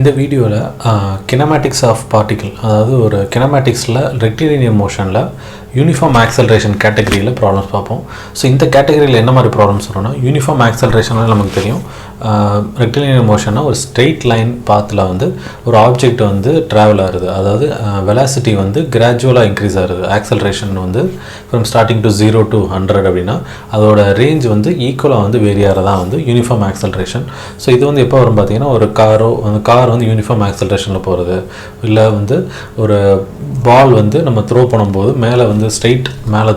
இந்த வீடியோவில் kinematics of particle, அதாவது ஒரு கினமேட்டிக்ஸில் ரெக்டிலினியர் மோஷனில் யூனிஃபார்ம் ஆக்சலரேஷன் கேட்டகரியில் ப்ராப்ளம்ஸ் பார்ப்போம். ஸோ இந்த கேட்டகரியில் என்ன மாதிரி ப்ராப்ளம்ஸ் வரும்னா, யூனிஃபார்ம் ஆக்சலரேஷன் நமக்கு தெரியும். ரெக்டிலினியர் மோஷன்னா ஒரு ஸ்ட்ரெயிட் லைன் பாத்தில் வந்து ஒரு ஆப்ஜெக்ட் வந்து ட்ராவல் ஆகுது, அதாவது வெலாசிட்டி வந்து கிராஜுவலாக இன்க்ரீஸ் ஆகுது. ஆக்சலரேஷன் வந்து ஃப்ரம் ஸ்டார்டிங் டு 0 to 100 அப்படின்னா அதோட ரேஞ்ச் வந்து ஈக்குவலாக வந்து வேரி ஆகிறதான் வந்து யூனிஃபார்ம் ஆக்சலரேஷன். ஸோ இது வந்து எப்போ வரும் பார்த்தீங்கன்னா, ஒரு கார் வந்து யூனிஃபார்ம் ஆக்சலரேஷனில் போகிறது, இல்லை வந்து ஒரு பால் வந்து நம்ம த்ரோ பண்ணும்போது மேலே வந்து ஸ்ட்ரெயிட் மேலே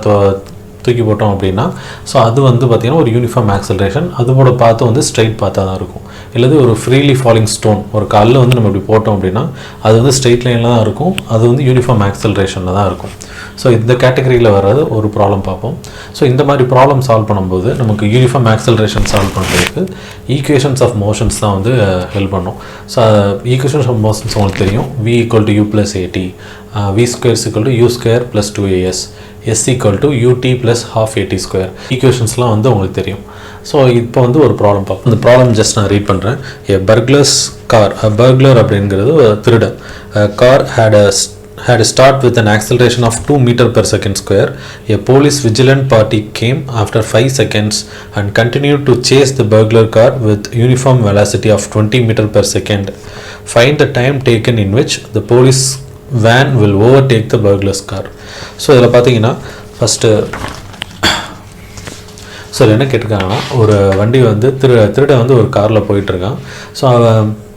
தூக்கி போட்டோம் அப்படின்னா, ஸோ அது வந்து பார்த்திங்கன்னா ஒரு யூனிஃபார்ம் ஆக்சலரேஷன். அதோட பார்த்து வந்து ஸ்ட்ரெயிட் பார்த்தாக தான் இருக்கும். இல்லது ஒரு ஃப்ரீலி ஃபாலிங் ஸ்டோன், ஒரு கல்லை வந்து நம்ம இப்படி போட்டோம் அப்படின்னா அது வந்து ஸ்ட்ரெயிட் லைனில் தான் இருக்கும், அது வந்து யூனிஃபார்ம் ஆக்சலரேஷனில் தான் இருக்கும். ஸோ இந்த கேட்டகரியில் வர்றது ஒரு ப்ராப்ளம் பார்ப்போம். ஸோ இந்த மாதிரி ப்ராப்ளம் சால்வ் பண்ணும்போது நமக்கு யூனிஃபார்ம் ஆக்சலரேஷன் சால்வ் பண்ணுறதுக்கு ஈக்குவேஷன்ஸ் ஆஃப் மோஷன்ஸ் தான் வந்து ஹெல்ப் பண்ணும். ஸோ ஈக்குவேஷன்ஸ் ஆஃப் மோஷன்ஸ் உங்களுக்கு தெரியும். v = u + at, v² = u² + 2as, s = ut + ½ at². ஈக்குவேஷன்ஸ்லாம் வந்து உங்களுக்கு தெரியும். ஸோ இப்போ வந்து ஒரு ப்ராப்ளம் பார்ப்போம். இந்த ப்ராப்ளம் ஜஸ்ட் நான் ரீட் பண்ணுறேன். A burglar's car, burglar அப்படிங்கிறது ஒரு திருடன். Car had a start with an acceleration of 2 m/s². A police vigilant party came after 5 seconds and continued to chase the burglar car with uniform velocity of 20 m/s. Find the time taken in which the police van will overtake the burglar's car. So இதில் பார்த்தீங்கன்னா first என்ன கேட்டிருக்காங்கன்னா, ஒரு வண்டி வந்து திருடன் வந்து ஒரு காரில் போயிட்டுருக்கான். ஸோ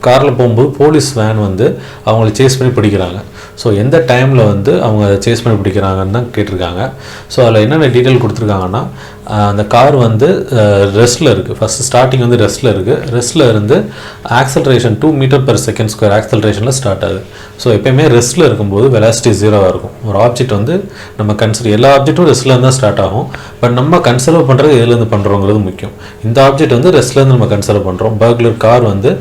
காரில் போகும்போது போலீஸ் வேன் வந்து அவங்கள சேஸ் பண்ணி பிடிக்கிறாங்க. ஸோ எந்த டைமில் வந்து அவங்க சேஸ் பண்ணி பிடிக்கிறாங்கன்னு தான் கேட்டிருக்காங்க. ஸோ அதில் என்னென்ன டீட்டெயில் கொடுத்துருக்காங்கன்னா, அந்த கார் வந்து ரெஸ்ட்டில் இருக்குது. ஃபஸ்ட்டு ஸ்டார்டிங் வந்து ரெஸ்ட்டில் இருக்குது. ரெஸ்ட்டில் இருந்து ஆக்சலரேஷன் 2 m/s² ஆக்சலரேஷனில் ஸ்டார்ட் ஆகுது. ஸோ எப்போயுமே ரெஸ்ட்டில் இருக்கும்போது வெலாசிட்டி 0 இருக்கும். ஒரு ஆப்ஜெக்ட் வந்து நம்ம எல்லா ஆப்ஜெக்ட்டும் ரெஸ்ட்லேருந்து தான் ஸ்டார்ட் ஆகும். பட் நம்ம கன்சர்வ் பண்ணுறது எதுலேருந்து பண்ணுறோங்கிறது முக்கியம். இந்த ஆப்ஜெக்ட் வந்து ரெஸ்ட்லேருந்து நம்ம கன்சர்வ் பண்ணுறோம். பர்க்லர் கார் வந்து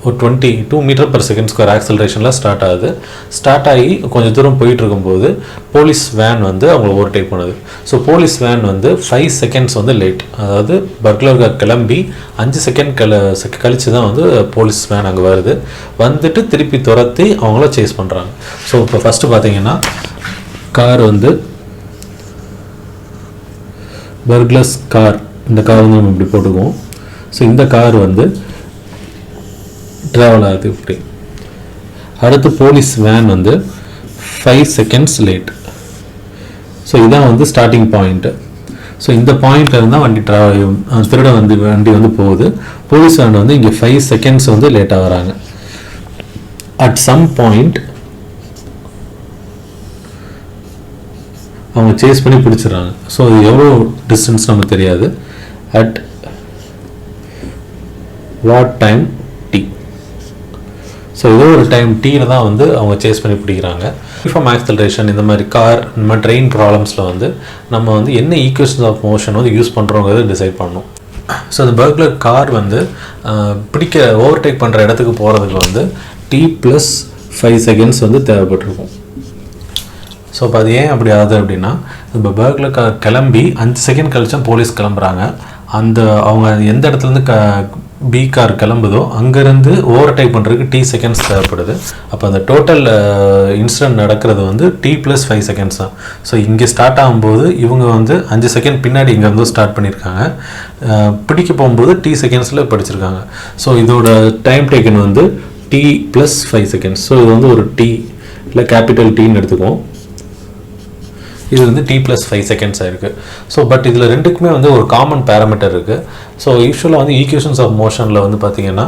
ஒரு 22 m/s² ஆக்சலரேஷனில் ஸ்டார்ட் ஆகுது. ஸ்டார்ட் ஆகி கொஞ்சம் தூரம் போயிட்டு இருக்கும்போது போலீஸ் வேன் வந்து அவங்கள ஓவர்டேக் பண்ணுது. ஸோ போலீஸ் வேன் வந்து 5 seconds வந்து லேட், அதாவது பர்க்லர் கிளம்பி 5 செகண்ட் கழிச்சு தான் வந்து போலீஸ் வேன் அங்கே வருது. வந்துட்டு திருப்பி துரத்தி அவங்கள சேஸ் பண்ணுறாங்க. ஸோ இப்போ ஃபஸ்ட்டு பார்த்தீங்கன்னா, கார் வந்து பர்க்லர்ஸ் கார், இந்த கார் வந்து நம்ம இப்படி போட்டுக்குவோம். ஸோ இந்த கார் வந்து ட்ராவல் ஆகுது இப்படி. அடுத்து போலீஸ் வேன் வந்து 5 seconds லேட். ஸோ இதான் வந்து ஸ்டார்டிங் பாயிண்ட்டு. ஸோ இந்த பாயிண்ட்ல இருந்தால் திருட வண்டி வந்து போகுது. போலீஸ் வேன் வந்து இங்கே 5 seconds வந்து லேட்டாக வராங்க. அட் சம் பாயிண்ட் அவங்க சேஸ் பண்ணி பிடிச்சிடறாங்க. ஸோ இது எவ்வளோ டிஸ்டன்ஸ் நமக்கு தெரியாது. At what time t. So ஏதோ ஒரு டைம் டீயில் தான் வந்து அவங்க சேஸ் பண்ணி பிடிக்கிறாங்க. யூனிஃபார்ம் ஆக்சலரேஷன் இந்த மாதிரி கார், இந்த மாதிரி ட்ரெயின் ப்ராப்ளம்ஸில் வந்து நம்ம வந்து என்ன ஈக்குவேஷன்ஸ் ஆஃப் மோஷன் வந்து யூஸ் பண்ணுறோங்கிறத டிசைட் பண்ணணும். ஸோ அந்த பர்க்லர் கார் வந்து ஓவர்டேக் பண்ணுற இடத்துக்கு போகிறதுக்கு வந்து t + 5 seconds வந்து தேவைப்பட்டிருக்கும். ஸோ இப்போ அது ஏன் அப்படி ஆகுது அப்படின்னா, இப்போ பர்க்லர் கார் கிளம்பி 5 செகண்ட் கழிச்சா போலீஸ் கிளம்புறாங்க. அவங்க எந்த இடத்துலேருந்து பி கார் கிளம்புதோ அங்கேருந்து ஓவர்டேக் பண்ணுறதுக்கு t seconds தேவைப்படுது. அப்போ அந்த டோட்டல் இன்சிடென்ட் நடக்கிறது வந்து t + 5 seconds தான். ஸோ இங்கே ஸ்டார்ட் ஆகும்போது இவங்க வந்து 5 செகண்ட் பின்னாடி இங்கேருந்து ஸ்டார்ட் பண்ணியிருக்காங்க. பிடிக்க போகும்போது t secondsல படிச்சிருக்காங்க. ஸோ இதோட டைம் டேக்கன் வந்து t + 5 seconds. ஸோ இது வந்து ஒரு t இல்லை கேபிட்டல் Tன்னு எடுத்துக்குவோம். இது வந்து t + 5 seconds ஆயிருக்கு. ஸோ பட் இதில் ரெண்டுக்குமே வந்து ஒரு காமன் பேராமீட்டர் இருக்குது. ஸோ யூஸ்வலாக வந்து ஈக்குவேஷன்ஸ் ஆஃப் மோஷனில் வந்து பார்த்தீங்கன்னா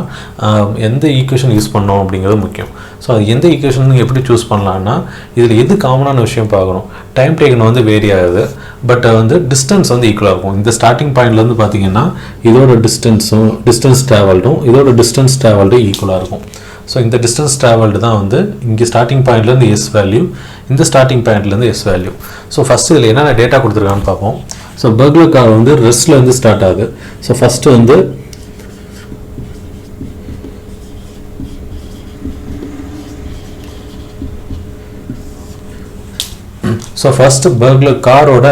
எந்த ஈக்குவேஷன் யூஸ் பண்ணோம் அப்படிங்கிறது முக்கியம். ஸோ அது எந்த ஈக்குவேஷன் எப்படி சூஸ் பண்ணலான்னா, இதில் எது காமனான விஷயம் பார்க்கணும். டைம் டேக்கன் வந்து வேரி ஆகுது, பட் வந்து டிஸ்டன்ஸ் வந்து ஈக்குவலாக இருக்கும். இந்த ஸ்டார்டிங் பாயிண்ட்லேருந்து பார்த்தீங்கன்னா இதோட டிஸ்டன்ஸ் ட்ராவல்டும் இதோட டிஸ்டன்ஸ் ட்ராவல்டும் ஈக்குவலாக இருக்கும். ஸோ இந்த டிஸ்டன்ஸ் ட்ராவல்டு தான் வந்து இங்கே ஸ்டார்டிங் பாயிண்ட்லேருந்து எஸ் வேல்யூ, இந்த ஸ்டார்டிங் பாயிண்ட்லேருந்து எஸ் வேல்யூ. ஸோ ஃபஸ்ட்டு இதில் என்னென்ன டேட்டா கொடுத்துருக்கான்னு பார்ப்போம். ஸோ பர்க்லர் கார் வந்து ரெஸ்ட்லேருந்து ஸ்டார்ட் ஆகுது. ஸோ ஃபஸ்ட்டு வந்து பர்க்லர் காரோட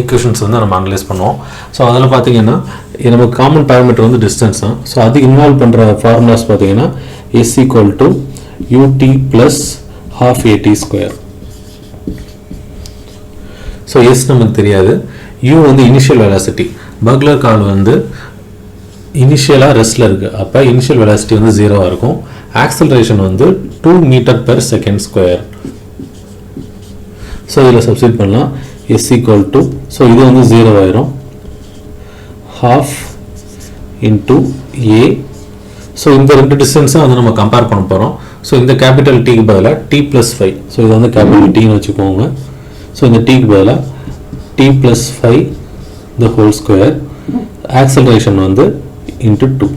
ஈக்குவேஷன்ஸ் வந்து நம்ம அனலைஸ் பண்ணுவோம். ஸோ அதில் பார்த்தீங்கன்னா நமக்கு காமன் பேராமீட்டர் வந்து டிஸ்டன்ஸ் தான். ஸோ அது இன்வால்வ் பண்ணுற ஃபார்முலாஸ் பார்த்தீங்கன்னா s equal to ut plus half at square. So S நமக்கு தெரியாது. u வந்து இனிஷியல் வெலாசிட்டி, பர்க்லர் கார் வந்து இனிஷியலாக ரெஸ்ட்டில் இருக்குது, அப்போ இனிஷியல் வெலாசிட்டி வந்து 0 இருக்கும். ஆக்சலரேஷன் வந்து 2 metre per second square. So இதில் சப்ஸ்டிட் பண்ணலாம். s equal to, ஸோ இது வந்து 0 ஆயிரும், half into a. ஸோ இந்த ரெண்டு டிஸ்டன்ஸும் வந்து நம்ம கம்பேர் பண்ண போகிறோம். ஸோ இந்த கேபிட்டல் டீக்கு பதிலாக t + 5, ஸோ இது வந்து கேபிட்டல் டீன்னு வச்சுக்கோங்க. ஸோ இந்த டீக்கு பதிலாக t + 5 the whole square, acceleration வந்து into 2.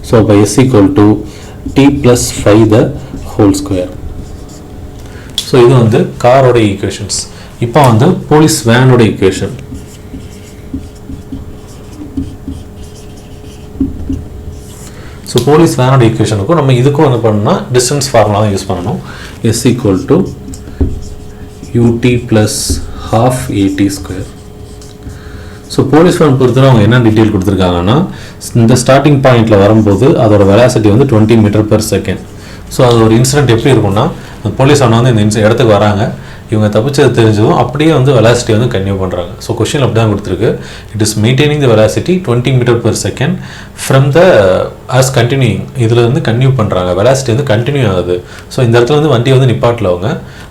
So by s equal to t + 5 the whole square. So இது வந்து காரோட ஈக்குவேஷன்ஸ். இப்போ வந்து போலீஸ் வேனோட ஈக்குவேஷன். ஸோ போலீஸ் வேனோட ஈக்குவேஷனுக்கும் நம்ம இதுக்கும் என்ன பண்ணணும்னா டிஸ்டன்ஸ் ஃபார்முலா தான் யூஸ் பண்ணணும். s equal to ut plus half at square. So police van பொறுத்தவரை அவங்க என்ன டீட்டெயில் கொடுத்துருக்காங்கன்னா, இந்த ஸ்டார்டிங் பாயிண்டில் வரும்போது அதோட வெலாசிட்டி வந்து 20 மீட்டர் பெர் செகண்ட். ஸோ அது ஒரு இன்சிடென்ட் எப்படி இருக்கும்னா, போலீஸ் வேன் வந்து இந்த இடத்துக்கு வராங்க, இவங்க தப்பிச்சது தெரிஞ்சதும் அப்படியே வந்து வெலாசிட்டி வந்து கன்டினியூ பண்ணுறாங்க. ஸோ கொஸ்டின் அப்படி தான் கொடுத்துருக்கு. It is maintaining the velocity 20 metre per second from the as continuing. இதில் வந்து கன்டினியூ பண்ணுறாங்க, வெலாசிட்டி வந்து கண்டினியூ ஆகுது. ஸோ இந்த இடத்துல வந்து வண்டி வந்து நிப்பாட்டில் அவங்க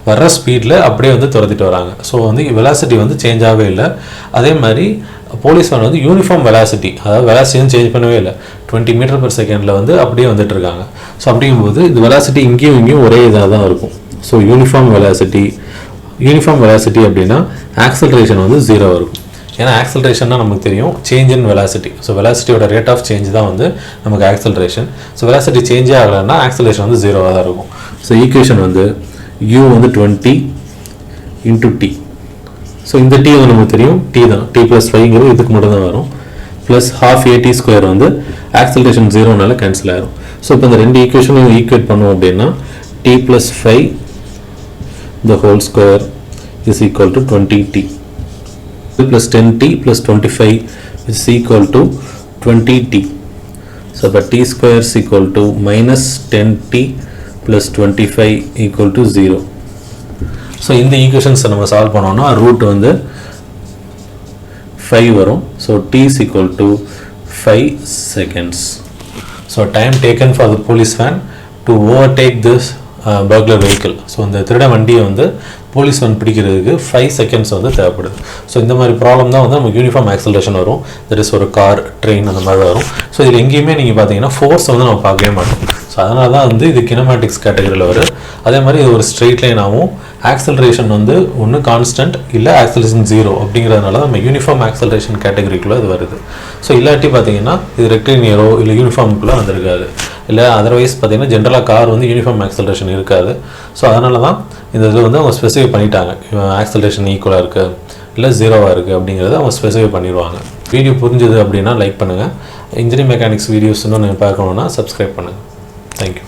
வர்ற ஸ்பீடில் அப்படியே வந்து துரத்திட்டு வராங்க. ஸோ வந்து வெலாசிட்டி வந்து சேஞ்ச் ஆகவே இல்லை. அதே மாதிரி போலீஸ் வேன் வந்து யூனிஃபார்ம் வெலாசிட்டி, அதாவது வெலாசிட்டி வந்து சேஞ்ச் பண்ணவே இல்லை, 20 மீட்டர் பெர் செகண்டில் வந்து அப்படியே வந்துட்டு இருக்காங்க. ஸோ அப்படிங்கும்போது இந்த வெலாசிட்டி இங்கேயும் ஒரே இதாக தான் இருக்கும். ஸோ யூனிஃபார்ம் வெலாசிட்டி அப்படின்னா ஆக்சலரேஷன் வந்து 0 இருக்கும். ஏன்னா ஆக்சலரேஷன்னா நமக்கு தெரியும் சேஞ்ச் இன் வெலாசிட்டி. ஸோ வெலாசிட்டியோட ரேட் ஆஃப் சேஞ்ச் தான் வந்து நமக்கு ஆக்சலரேஷன். ஸோ வெலாசிட்டி சேஞ்சே ஆகலைன்னா ஆக்சலரேஷன் வந்து 0 தான் இருக்கும். ஸோ ஈக்குவேஷன் வந்து u வந்து 20 into t. ஸோ இந்த t வந்து நமக்கு தெரியும், t தான், t + 5ங்கிறது இதுக்கு மட்டும் தான் வரும், ப்ளஸ் half at ஸ்கொயர் வந்து ஆக்சலரேஷன் 0னால கேன்சல் ஆகிடும். ஸோ இப்போ இந்த ரெண்டு ஈக்குவேஷனையும் ஈக்குவேட் பண்ணுவோம் அப்படின்னா t + 5 the whole square is equal to 20t plus 10t plus 25 is equal to 20t. So but t square is equal to minus 10t plus 25 equal to 0. So இந்த equations நம்ம solve பண்ணோம்னா root வந்து 5 வரும். So t is equal to 5 seconds. So time taken for the police van to overtake this burglar vehicle. So இந்த திருட வண்டியை வந்து police van பிடிக்கிறதுக்கு 5 செகண்ட்ஸ் வந்து தேவைப்படுது. ஸோ இந்த மாதிரி ப்ராப்ளம் தான் வந்து நமக்கு யூனிஃபார்ம் ஆக்சலரேஷன் வரும். தட் இஸ் ஒரு கார், ட்ரெயின் அந்த மாதிரி வரும். ஸோ இதில் எங்கேயுமே நீங்கள் பார்த்தீங்கன்னா ஃபோர்ஸ் வந்து நம்ம பார்க்கவே மாட்டோம். ஸோ அதனால தான் வந்து இது கினமேட்டிக்ஸ் கேட்டகரியில் வரும். அதே மாதிரி இது ஒரு ஸ்ட்ரெயிட் லைனாகவும் ஆக்சலரேஷன் வந்து ஒன்று கான்ஸ்டன்ட் இல்லை ஆக்சலரேஷன் 0 அப்படிங்கிறதுனால தான் நம்ம யூனிஃபார்ம் ஆக்சலரேஷன் கேட்டகரிக்குள்ளே இது வருது. ஸோ இல்லாட்டி பார்த்தீங்கன்னா இது ரெக்டிலினியரோ இல்லை யூனிஃபார்முக்குள்ளே வந்திருக்காது. இல்லை அதர்வைஸ் பார்த்தீங்கன்னா ஜென்ரலாக கார் வந்து யூனிஃபார்ம் ஆக்சலரேஷன் இருக்காது. ஸோ அதனால தான் இந்த இது வந்து அவங்க ஸ்பெசிஃபை பண்ணிட்டாங்க, ஆக்சலரேஷன் ஈக்குவலாக இருக்குது இல்லை 0வாக இருக்குது அப்படிங்கிறத அவங்க ஸ்பெசிஃபை பண்ணிடுவாங்க. வீடியோ புரிஞ்சுது அப்படின்னா லைக் பண்ணுங்கள். இன்ஜினியரிங் மெக்கானிக்ஸ் வீடியோஸ் இன்னும் நீங்கள் பார்க்கணுன்னா சப்ஸ்கிரைப் பண்ணுங்கள். தேங்க்யூ.